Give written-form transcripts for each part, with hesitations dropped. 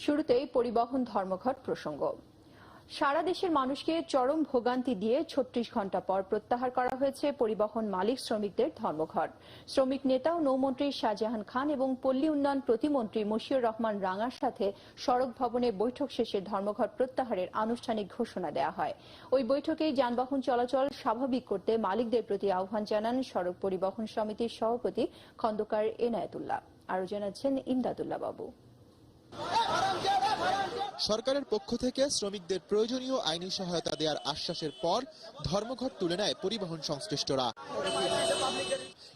শুরুতেই পরিবহন ধর্মঘট প্রসঙ্গ। সারা দেশের মানুষকে চরম ভোগান্তি দিয়ে ৩৬ ঘণ্টা পর প্রত্যাহার করা হয়েছে পরিবহন মালিক শ্রমিকদের ধর্মঘট। শ্রমিক নেতা ও নৌমন্ত্রী শাহজাহান খান এবং পল্লী উন্নয়ন প্রতিমন্ত্রী মশিউর রহমান রাঙার সাথে সড়ক ভবনে বৈঠক শেষে ধর্মঘট প্রত্যাহারের আনুষ্ঠানিক ঘোষণা দেওয়া হয়। ওই বৈঠকে যানবাহন চলাচল স্বাভাবিক করতে মালিকদের প্রতি আহ্বান জানান সড়ক পরিবহন সমিতির সভাপতি খন্দকার এনায়েতুল্লাহ। আরো জানাচ্ছেন ইমদাদুল্লাহ বাবু। সরকারের পক্ষ থেকে শ্রমিকদের প্রয়োজনীয় আইনি সহায়তা দেওয়ার আশ্বাসের পর ধর্মঘট তুলে নেয় পরিবহন সংশ্লিষ্টরা।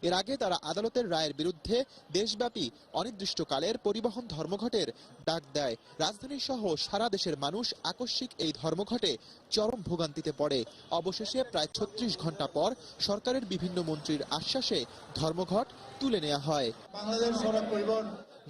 এর আগে তারা আদালতের রায়ের বিরুদ্ধে দেশব্যাপী অনির্দিষ্টকালের পরিবহন ধর্মঘটের ডাক দেয়। রাজধানী সহ সারা দেশের মানুষ আকস্মিক এই ধর্মঘটে চরম ভোগান্তিতে পড়ে। অবশেষে প্রায় ৩৬ ঘণ্টা পর সরকারের বিভিন্ন মন্ত্রীর আশ্বাসে ধর্মঘট তুলে নেওয়া হয়।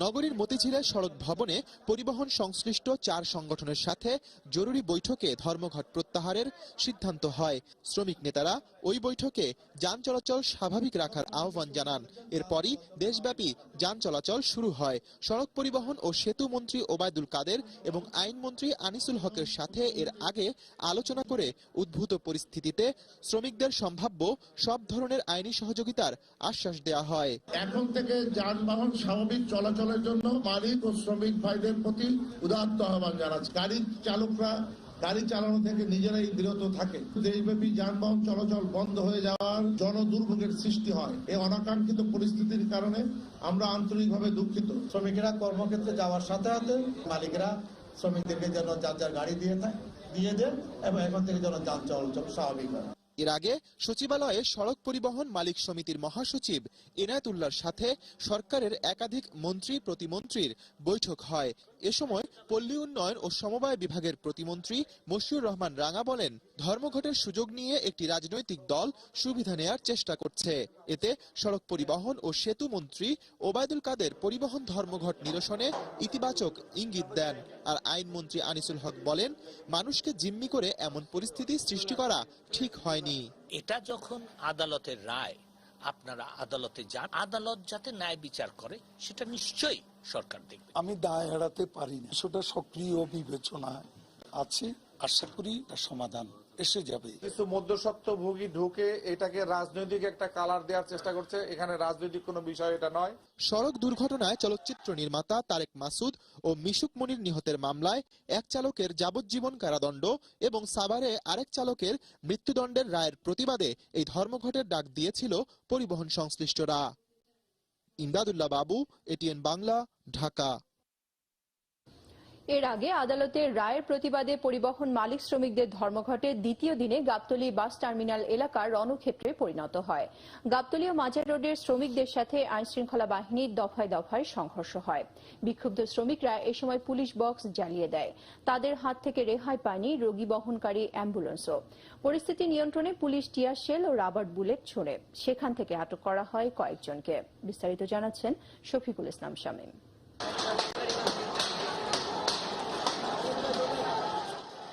নগরীর মতিঝিলে সড়ক ভবনে পরিবহন সংশ্লিষ্ট ৪ সংগঠনের সাথে জরুরি বৈঠকে ধর্মঘট প্রত্যাহারের সিদ্ধান্ত হয়। শ্রমিক নেতারা ওই বৈঠকে যান চলাচল স্বাভাবিক রাখার আহ্বান জানান। এরপরই দেশব্যাপী যান চলাচল শুরু হয়। সড়ক পরিবহন ও সেতু মন্ত্রী ওবায়দুল কাদের এবং আইনমন্ত্রী আনিসুল হকের সাথে এর আগে আলোচনা করে উদ্ভূত পরিস্থিতিতে শ্রমিকদের সম্ভাব্য সব ধরনের আইনি সহযোগিতার আশ্বাস দেওয়া হয়। এখন থেকে যানবাহন স্বাভাবিক চলাচলের জন্য মালিক ও শ্রমিক ভাইদের প্রতি উদাত্ত আহ্বান জানাচ্ছি। গাড়ির চালকরা গাড়ি চালানো থেকে নিজেরাই বিরত থাকে। দেশব্যাপী যানবাহন চলাচল বন্ধ হয়ে যাওয়ার জনদুর্ভোগের সৃষ্টি হয়। এই অনাকাঙ্ক্ষিত পরিস্থিতির কারণে আমরা আন্তরিকভাবে দুঃখিত। শ্রমিকেরা কর্মক্ষেত্রে যাওয়ার সাথে সাথে মালিকরা শ্রমিকদেরকে যেন যার যার গাড়ি দিয়ে দেন এবং এখন থেকে যেন যান চলাচল স্বাভাবিক হয়। এর আগে সচিবালয়ে সড়ক পরিবহন মালিক সমিতির মহাসচিব এনায়েতুল্লাহর সাথে সরকারের একাধিক মন্ত্রী প্রতিমন্ত্রীর বৈঠক হয়। এ সময় পল্লী উন্নয়ন ও সমবায় বিভাগের প্রতিমন্ত্রী মশিউর রহমান রাঙা বলেন, ধর্মঘটের সুযোগ নিয়ে একটি রাজনৈতিক দল সুবিধা নেয়ার চেষ্টা করছে। এতে সড়ক পরিবহন ও সেতু মন্ত্রী ওবায়দুল কাদের পরিবহন ধর্মঘট নিরসনে ইতিবাচক ইঙ্গিত দেন। আর আইনমন্ত্রী আনিসুল হক বলেন, মানুষকে জিম্মি করে এমন পরিস্থিতি সৃষ্টি করা ঠিক হয়নি। এটা যখন আদালতের রায়, আপনারা আদালতে যান, আদালত যাতে ন্যায় বিচার করে সেটা নিশ্চয়ই সরকার দেখবে। আমি দায় এড়াতে পারি না, সেটা সক্রিয় বিবেচনায় আছে। আশা করি সমাধান এসে যাবে। কিছু মধ্যস্বত্বভোগী ঢুকে এটাকে রাজনৈতিক একটা কালার দেওয়ার চেষ্টা করছে। এখানে রাজনৈতিক কোনো বিষয় এটা নয়। সড়ক দুর্ঘটনায় চলচ্চিত্র নির্মাতা তারেক মাসুদ ও মিশুক মনির নিহতের মামলায় এক চালকের যাবজ্জীবন কারাদণ্ড এবং সাভারে আরেক চালকের মৃত্যুদণ্ডের রায়ের প্রতিবাদে এই ধর্মঘটের ডাক দিয়েছিল পরিবহন সংশ্লিষ্টরা। ইমদাদুল্লাহ বাবু, এটিএন বাংলা, ঢাকা। এর আগে আদালতের রায়ের প্রতিবাদে পরিবহন মালিক শ্রমিকদের ধর্মঘটের দ্বিতীয় দিনে গাবতলী বাস টার্মিনাল এলাকা রণক্ষেত্রে পরিণত হয়। গাবতলী ও মাজার রোডের শ্রমিকদের সাথে আইনশৃঙ্খলা বাহিনীর দফায় দফায় সংঘর্ষ হয়। বিক্ষুব্ধ শ্রমিকরা এ সময় পুলিশ বক্স জ্বালিয়ে দেয়। তাদের হাত থেকে রেহাই পায়নি রোগী বহনকারী অ্যাম্বুলেন্সও। পরিস্থিতি নিয়ন্ত্রণে পুলিশ টিয়ার শেল ও রাবার বুলেট ছোড়ে। সেখান থেকে আটক করা হয় কয়েকজনকে। বিস্তারিত জানাচ্ছেন শফিকুল ইসলাম শামীম।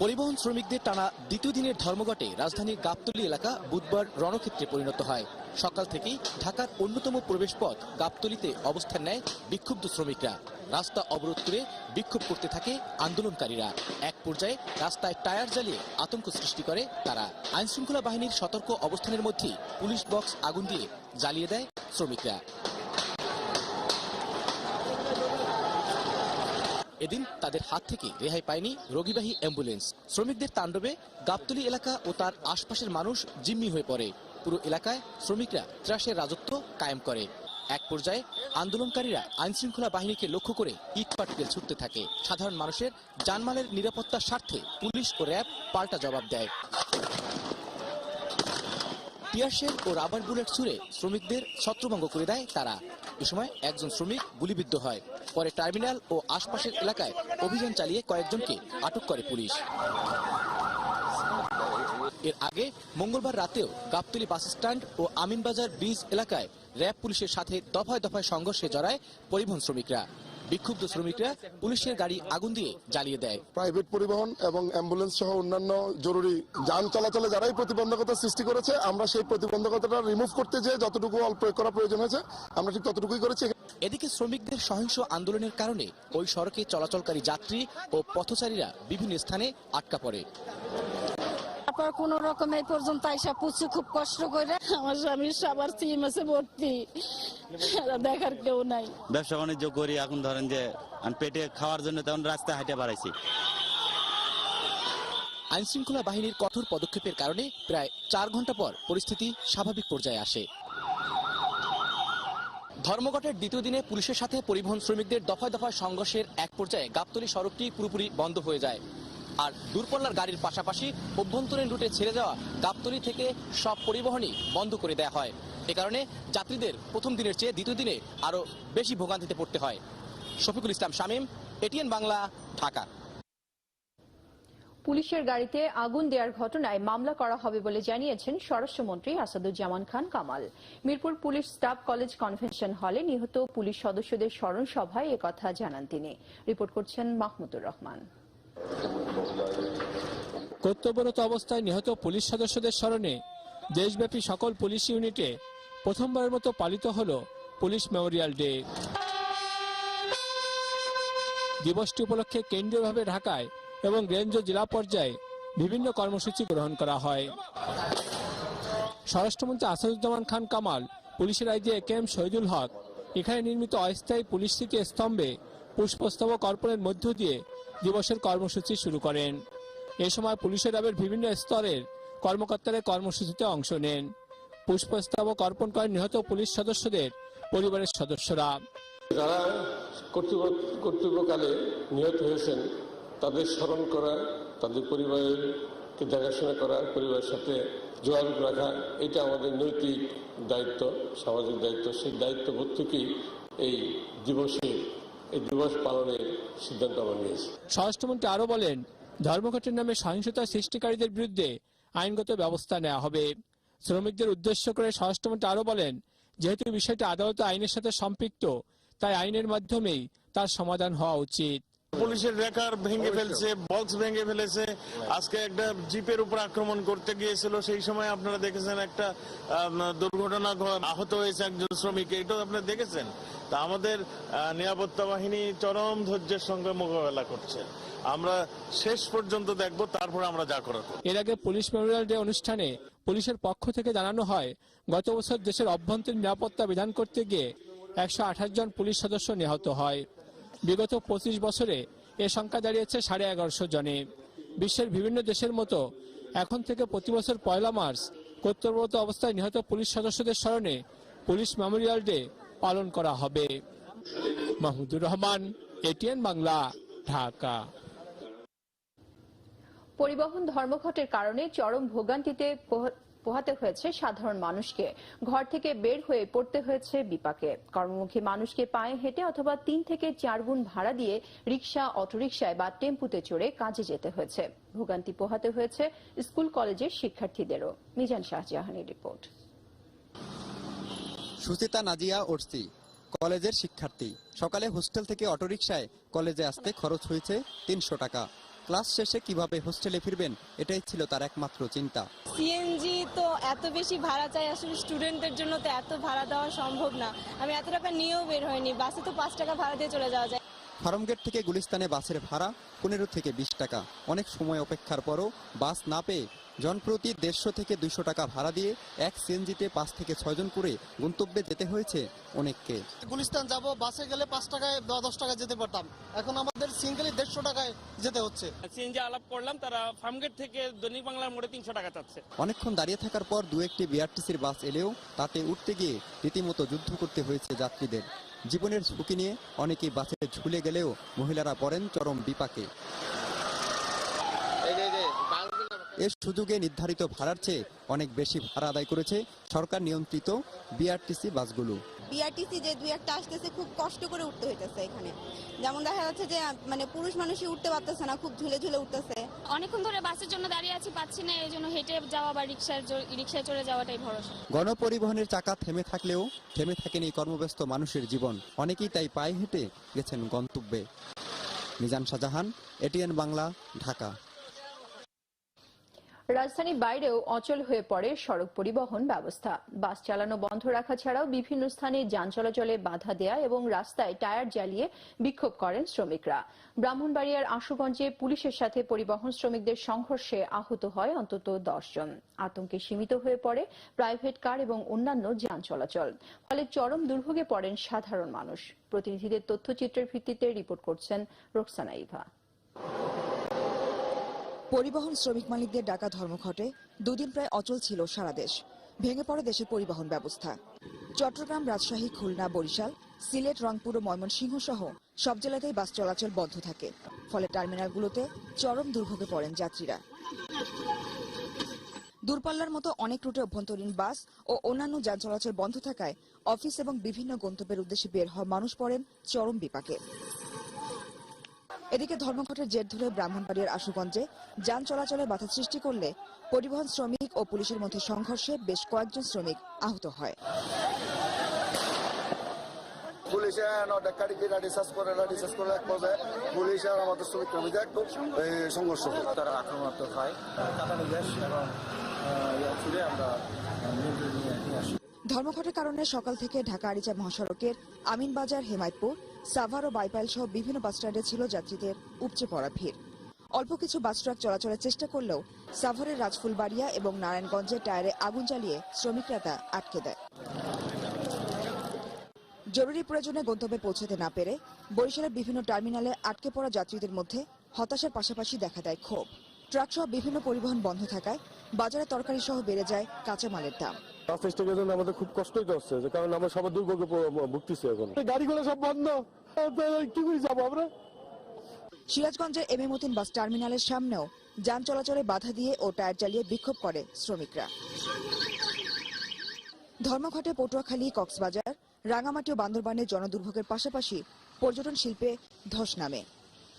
পরিবহন শ্রমিকদের টানা দ্বিতীয় দিনের ধর্মঘটে রাজধানীর গাবতলী এলাকা বুধবার রণক্ষেত্রে পরিণত হয়। সকাল থেকেই ঢাকার অন্যতম প্রবেশপথ গাবতলীতে অবস্থান নেয় বিক্ষুব্ধ শ্রমিকরা। রাস্তা অবরোধ করে বিক্ষোভ করতে থাকে আন্দোলনকারীরা। এক পর্যায়ে রাস্তায় টায়ার জ্বালিয়ে আতঙ্ক সৃষ্টি করে তারা। আইনশৃঙ্খলা বাহিনীর সতর্ক অবস্থানের মধ্যেই পুলিশ বক্স আগুন দিয়ে জ্বালিয়ে দেয় শ্রমিকরা। এদিন তাদের হাত থেকে রেহাই পায়নি রোগীবাহী অ্যাম্বুলেন্স। শ্রমিকদের তাণ্ডবে গাবতলী এলাকা ও তার আশপাশের মানুষ জিম্মি হয়ে পড়ে। পুরো এলাকায় শ্রমিকরা ত্রাসের রাজত্ব কায়েম করে। এক পর্যায়ে আন্দোলনকারীরা আইনশৃঙ্খলা বাহিনীকে লক্ষ্য করে ইট পাটকেল ছুটতে থাকে। সাধারণ মানুষের জানমালের নিরাপত্তার স্বার্থে পুলিশ ও র্যাব পাল্টা জবাব দেয়। টিয়ারশেল ও রাবার বুলেট ছুড়ে শ্রমিকদের ছত্রভঙ্গ করে দেয় তারা। এ সময় একজন শ্রমিক গুলিবিদ্ধ হয়। পরে টার্মিনাল ও আশপাশের এলাকায় অভিযান চালিয়ে কয়েকজনকে আটক করে পুলিশ। এর আগে মঙ্গলবার রাতেও গাবতলী বাস স্ট্যান্ড ও আমিনবাজার ব্রিজ এলাকায় র্যাব পুলিশের সাথে দফায় দফায় সংঘর্ষে জড়ায় পরিবহন শ্রমিকরা। বিক্ষুব্ধ শ্রমিকরা পুলিশের গাড়ি আগুন দিয়ে জ্বালিয়ে দেয়। প্রাইভেট পরিবহন এবং অ্যাম্বুলেন্স সহ অন্যান্য জরুরি যান চলাচলে যারাই প্রতিবন্ধকতা সৃষ্টি করেছে, আমরা সেই প্রতিবন্ধকতাটা রিমুভ করতে যে যতটুকু প্রয়োগ করা প্রয়োজন হয়েছে আমরা ঠিক ততটুকুই করেছি। এদিকে শ্রমিকদের সহিংস আন্দোলনের কারণে ওই সড়কে চলাচলকারী যাত্রী ও পথচারীরা বিভিন্ন স্থানে আটকা পড়ে। তারপর কোন রকম এই পর্যন্ত আইসা পুছি খুব কষ্ট করে। আমার স্বামীর সবার সিম আছে ভর্তি, দেখার কেউ নাই। ব্যবসা বাণিজ্য করি, এখন ধরেন যে আমি পেটে খাওয়ার জন্য তখন রাস্তায় হাঁটে বাড়াইছি। আইনশৃঙ্খলা বাহিনীর কঠোর পদক্ষেপের কারণে প্রায় 4 ঘন্টা পর পরিস্থিতি স্বাভাবিক পর্যায়ে আসে। ধর্মঘটের দ্বিতীয় দিনে পুলিশের সাথে পরিবহন শ্রমিকদের দফায় দফায় সংঘর্ষের এক পর্যায়ে গাবতলী সড়কটি পুরোপুরি বন্ধ হয়ে যায়। আর দূরপাল্লার গাড়ির পাশাপাশি অভ্যন্তরীণ রুটে ছেড়ে যাওয়া গাবতলী থেকে সব পরিবহনই বন্ধ করে দেওয়া হয়। এ কারণে যাত্রীদের প্রথম দিনের চেয়ে দ্বিতীয় দিনে আরো বেশি ভোগান্তিতে পড়তে হয়। শফিকুল ইসলাম শামীম, এটিএন বাংলা, ঢাকা। পুলিশের গাড়িতে আগুন দেওয়ার ঘটনায় মামলা করা হবে বলে জানিয়েছেন স্বরাষ্ট্রমন্ত্রী Asaduzzaman Khan Kamal. Mirpur police staff college convention হলে নিহত পুলিশ সদস্যদের স্মরণ সভায় একথা জানান তিনি। রিপোর্ট করছেন মাহমুদুর রহমান। কর্তব্যরত অবস্থায় নিহত পুলিশ সদস্যদের স্মরণে দেশব্যাপী সকল পুলিশ ইউনিটে প্রথমবারের মতো পালিত হল পুলিশ মেমোরিয়াল ডে। দিবসটি উপলক্ষে কেন্দ্রীয়ভাবে ঢাকায় এবং রেঞ্জ ও জেলা পর্যায়ে বিভিন্ন কর্মসূচি গ্রহণ করা হয়। স্বরাষ্ট্রমন্ত্রী আসাদুজ্জামান খান কামাল, পুলিশের আইজি একেএম শহীদুল হক এখানে নির্মিত অস্থায়ী পুলিশ স্মৃতি স্তম্ভে পুষ্পস্তবক অর্পণের মধ্য দিয়ে দিবসের কর্মসূচি শুরু করেন। এ সময় পুলিশের র্যাবের বিভিন্ন স্তরের কর্মকর্তারা কর্মসূচিতে অংশ নেন। পুষ্পস্তবক অর্পণ করেন নিহত পুলিশ সদস্যদের পরিবারের সদস্যরা। যারা কর্তব্যকালে নিহত হয়েছেন তাদের স্মরণ করা, তাদের পরিবারকে দেখাশোনা করা, পরিবারের সাথে যোগাযোগ রাখা, এটা আমাদের নৈতিক দায়িত্ব, সামাজিক দায়িত্ব। সেই দায়িত্ববোধ থেকেই এই দিবস পালনের সিদ্ধান্ত আমরা নিয়েছি। স্বরাষ্ট্রমন্ত্রী আরো বলেন, ধর্মঘটের নামে সহিংসতা সৃষ্টিকারীদের বিরুদ্ধে আইনগত ব্যবস্থা নেওয়া হবে। শ্রমিকদের উদ্দেশ্য করে স্বরাষ্ট্রমন্ত্রী আরো বলেন, যেহেতু বিষয়টি আদালত আইনের সাথে সম্পৃক্ত, তাই আইনের মাধ্যমেই তার সমাধান হওয়া উচিত। পুলিশের রেকার ভেঙে ফেলছে, বক্স ভেঙে ফেলেছে। আজকে একটা জিপের উপর আক্রমণ করতে গিয়েছিল, সেই সময় আপনারা দেখেছেন একটা দুর্ঘটনা, আহত হয়েছে একজন শ্রমিক, এটাও আপনারা দেখেছেন। তা আমাদের নিরাপত্তা বাহিনী চরম ধৈর্যের সঙ্গে মোকাবেলা করছে। আমরা শেষ পর্যন্ত দেখব, তারপরে আমরা যা করার। এর আগে পুলিশ মেমোরিয়াল ডে অনুষ্ঠানে পুলিশের পক্ষ থেকে জানানো হয়, গত বছর দেশের অভ্যন্তরীণ নিরাপত্তা বিধান করতে গিয়ে 128 জন পুলিশ সদস্য নিহত হয়। বিগত 25 বছরে এ সংখ্যা দাঁড়িয়েছে 1150 জনে। বিশ্বের বিভিন্ন দেশের মতো এখন থেকে প্রতি বছর 1 মার্চ কর্তব্যরত অবস্থায় নিহত পুলিশ সদস্যদের স্মরণে পুলিশ মেমোরিয়াল ডে পালন করা হবে। মাহমুদুর রহমান, এটিএন বাংলা, ঢাকা। পরিবহন ধর্মঘটের কারণে চরম ভোগান্তিতে পোহাতে হয়েছে সাধারণ মানুষকে। ঘর থেকে বের হয়ে পড়তে হয়েছে বিপাকে। কর্মমুখী মানুষকে পায়ে হেঁটে অথবা 3 থেকে 4 গুণ ভাড়া দিয়ে রিক্সা, অটোরিকশায় বা টেম্পুতে চড়ে কাজে যেতে হয়েছে। ভোগান্তি পোহাতে হয়েছে স্কুল কলেজের শিক্ষার্থীদেরও। মিজান শাহজাহানের রিপোর্ট। সুচিতা নাজিয়া ওরসি কলেজের শিক্ষার্থী। সকালে হোস্টেল থেকে অটোরিকশায় কলেজে আসতে খরচ হয়েছে 300 টাকা। ক্লাস শেষে কিভাবে হোস্টেলে ফিরবেন, এটাই ছিল তার একমাত্র চিন্তা। সিএনজি তো এত বেশি ভাড়া চাই, আসলে স্টুডেন্টদের জন্য তো এত ভাড়া দেওয়া সম্ভব না। আমি এত টাকা নিয়েও বের হয়নি, বাসে তো 5 টাকা ভাড়া দিয়ে চলে যাওয়া যায়। ফার্মগেট থেকে গুলিস্তানে বাসের ভাড়া 15 থেকে 20 টাকা। অনেক সময় অপেক্ষার পরও বাস না পেয়ে জনপ্রতি 150 থেকে 200 টাকা ভাড়া দিয়ে এক সিএনজিতে 5 থেকে 6 জন করে গন্তব্যে যেতে হয়েছে অনেককে। গুলিস্তান যাব, বাসে গেলে 5 টাকায় 10 টাকা যেতে পারতাম, এখন আমাদের সিঙ্গেলি 150 টাকায় যেতে হচ্ছে। সিএনজি আলাপ করলাম, তারা ফার্মগেট থেকে দৈনিক বাংলার মোড়ে 300 টাকা চাচ্ছে। অনেকক্ষণ দাঁড়িয়ে থাকার পর 2-1টি বিআরটিসির বাস এলেও তাতে উঠতে গিয়ে রীতিমতো যুদ্ধ করতে হয়েছে যাত্রীদের। জীবনের ঝুঁকি নিয়ে অনেকেই বাসে ঝুলে গেলেও মহিলারা পড়েন চরম বিপাকে। এর সুযোগে নির্ধারিত ভাড়ার চেয়ে অনেক বেশি ভাড়া আদায় করেছে সরকার নিয়ন্ত্রিত বিআরটিসি বাসগুলো। বিআরটিসি যে 2-1টা আসতেছে, খুব কষ্ট করে উঠতে হইতেছে এখানে। যেমন দেখা যাচ্ছে যে মানে পুরুষ মানুষই উঠতে পারতেছে না, খুব ঝুলে ঝুলে উঠতেছে। অনেকক্ষণ ধরে বাসের জন্য দাঁড়িয়ে আছি, পাচ্ছি না, এই জন্য হেঁটে যাওয়া বা রিক্সায় চড়ে যাওয়াটাই ভরসা। গণপরিবহনের চাকা থেমে থাকলেও থেমে থাকেনি কর্মব্যস্ত মানুষের জীবন। অনেকেই তাই পায়ে হেঁটে গেছেন গন্তব্যে। মিজান শাহজাহান, এটিএন বাংলা, ঢাকা। রাজধানীর বাইরেও অচল হয়ে পড়ে সড়ক পরিবহন ব্যবস্থা। বাস চালানো বন্ধ রাখা ছাড়াও বিভিন্ন স্থানে যান চলাচলে বাধা দেয়া এবং রাস্তায় টায়ার জ্বালিয়ে বিক্ষোভ করেন শ্রমিকরা। ব্রাহ্মণবাড়িয়ার আশুগঞ্জে পুলিশের সাথে পরিবহন শ্রমিকদের সংঘর্ষে আহত হয় অন্তত 10 জন। আতঙ্কে সীমিত হয়ে পড়ে প্রাইভেট কার এবং অন্যান্য যান চলাচল। ফলে চরম দুর্ভোগে পড়েন সাধারণ মানুষ। প্রতিনিধিদের তথ্যচিত্রের ভিত্তিতে রিপোর্ট করছেন রোকসানা ইভা। পরিবহন শ্রমিক মালিকদের ডাকা ধর্মঘটে দুদিন প্রায় অচল ছিল সারা দেশ। ভেঙে পড়ে দেশের পরিবহন ব্যবস্থা। চট্টগ্রাম, রাজশাহী, খুলনা, বরিশাল, সিলেট, রংপুর ও ময়মনসিংহ সহ সব জেলাতেই বাস চলাচল বন্ধ থাকে। ফলে টার্মিনালগুলোতে চরম দুর্ভোগে পড়েন যাত্রীরা। দূরপাল্লার মতো অনেক রুটে অভ্যন্তরীণ বাস ও অন্যান্য যান চলাচল বন্ধ থাকায় অফিস এবং বিভিন্ন গন্তব্যের উদ্দেশ্যে বের হওয়া মানুষ পড়েন চরম বিপাকে। এদিকে ধর্মঘটের জের ধরে ব্রাহ্মণবাড়িয়ার আশুগঞ্জে যান চলাচলে বাধা সৃষ্টি করলে পরিবহন শ্রমিক ও পুলিশের মধ্যে সংঘর্ষে বেশ কয়েকজন শ্রমিক আহত হয়। পুলিশে পুলিশ আর আমাদের শ্রমিক কর্মীদের একটু সংঘর্ষ হয়, তারা আক্রমণাত্মক হয়। ধর্মঘটের কারণে সকাল থেকে ঢাকা আরিচা মহাসড়কের আমিনবাজার, হেমায়তপুর, সাভার ও বাইপাইল সহ বিভিন্ন বাস স্ট্যান্ডে ছিল যাত্রীদের উপচে পড়া ভিড়। অল্প কিছু বাস ট্রাক চলাচলের চেষ্টা করলেও সাভারের রাজফুলবাড়িয়া এবং নারায়ণগঞ্জের টায়ারে আগুন জ্বালিয়ে শ্রমিকরা তা আটকে দেয়। জরুরি প্রয়োজনে গন্তব্যে পৌঁছাতে না পেরে বরিশালের বিভিন্ন টার্মিনালে আটকে পড়া যাত্রীদের মধ্যে হতাশার পাশাপাশি দেখা দেয় ক্ষোভ। ট্রাক সহ বিভিন্ন পরিবহন বন্ধ থাকায় বাজারে তরকারি সহ বেড়ে যায় কাঁচামালের দাম। আমাদের খুব কষ্টই হচ্ছে, কারণ আমরা সবাই দুর্ভোগে ভুগতেছি। এখন গাড়িগুলো সব বন্ধ, কি করে যাবো আমরা? সিরাজগঞ্জের এম এ মতিন বাস টার্মিনালের সামনেও যান চলাচলে বাধা দিয়ে ও টায়ার জ্বালিয়ে বিক্ষোভ করে শ্রমিকরা। ধর্মঘটে পটুয়াখালী, কক্সবাজার, রাঙামাটি ও বান্দরবানের জনদুর্ভোগের পাশাপাশি পর্যটন শিল্পে ধস নামে।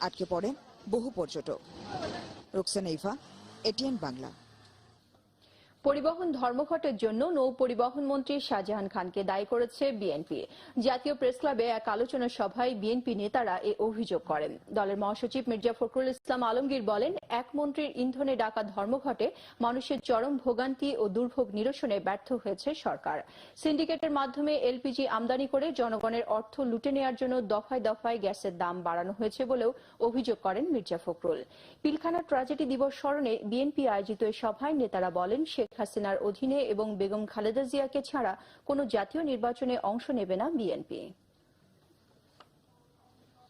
আটকে পড়েন বহু পর্যটক। রোকসানা ইভা, এটিএন বাংলা। পরিবহন ধর্মঘটের জন্য নৌ পরিবহন মন্ত্রী শাহজাহান খানকে দায়ী করেছে বিএনপি। জাতীয় প্রেস ক্লাবে এক আলোচনা সভায় বিএনপি নেতারা এ অভিযোগ করেন। দলের মহাসচিব মির্জা ফখরুল ইসলাম আলমগীর বলেন, এক মন্ত্রীর ইন্ধনে ডাকা ধর্মঘটে মানুষের চরম ভোগান্তি ও দুর্ভোগ নিরসনে ব্যর্থ হয়েছে সরকার। সিন্ডিকেটের মাধ্যমে এলপিজি আমদানি করে জনগণের অর্থ লুটে নেওয়ার জন্য দফায় দফায় গ্যাসের দাম বাড়ানো হয়েছে বলেও অভিযোগ করেন মির্জা ফখরুল। পিলখানা ট্র্যাজেডি দিবস স্মরণে বিএনপি আয়োজিত এই সভায় নেতারা বলেন, শেখ হাসিনার অধীনে এবং বেগম খালেদা জিয়াকে ছাড়া কোনো জাতীয় নির্বাচনে অংশ নেবে না বিএনপি।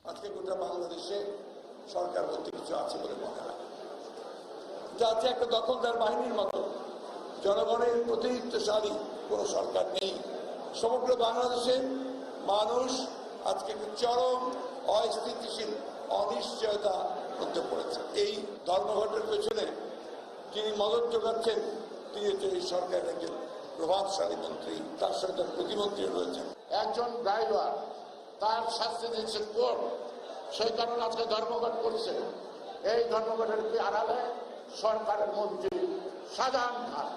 আজকে গোটা বাংলাদেশে সরকার বলতে কিছু আছে বলে মনে হয়। যাতে একটা দখলদার বাহিনীর মতো জনগণের প্রতিনিধিত্বশালী কোনো সরকার নেই। সমগ্র বাংলাদেশে মানুষ আজকে চরম অস্থিতিশীল অনিশ্চয়তা মধ্যে পড়েছে। এই ধর্মঘটের পেছনে যিনি মদত যোগাচ্ছেন তিনি হচ্ছে এই সরকারের একজন প্রভাবশালী মন্ত্রী, তার সাথে তার প্রতিমন্ত্রী রয়েছেন। একজন ড্রাইভার তার শাস্তি দিচ্ছে কোর্ট, সেই কারণে আজকে ধর্মঘট করছে। এই ধর্মঘটের আড়ালে সরকারের মন্ত্রী শাহজাহান খান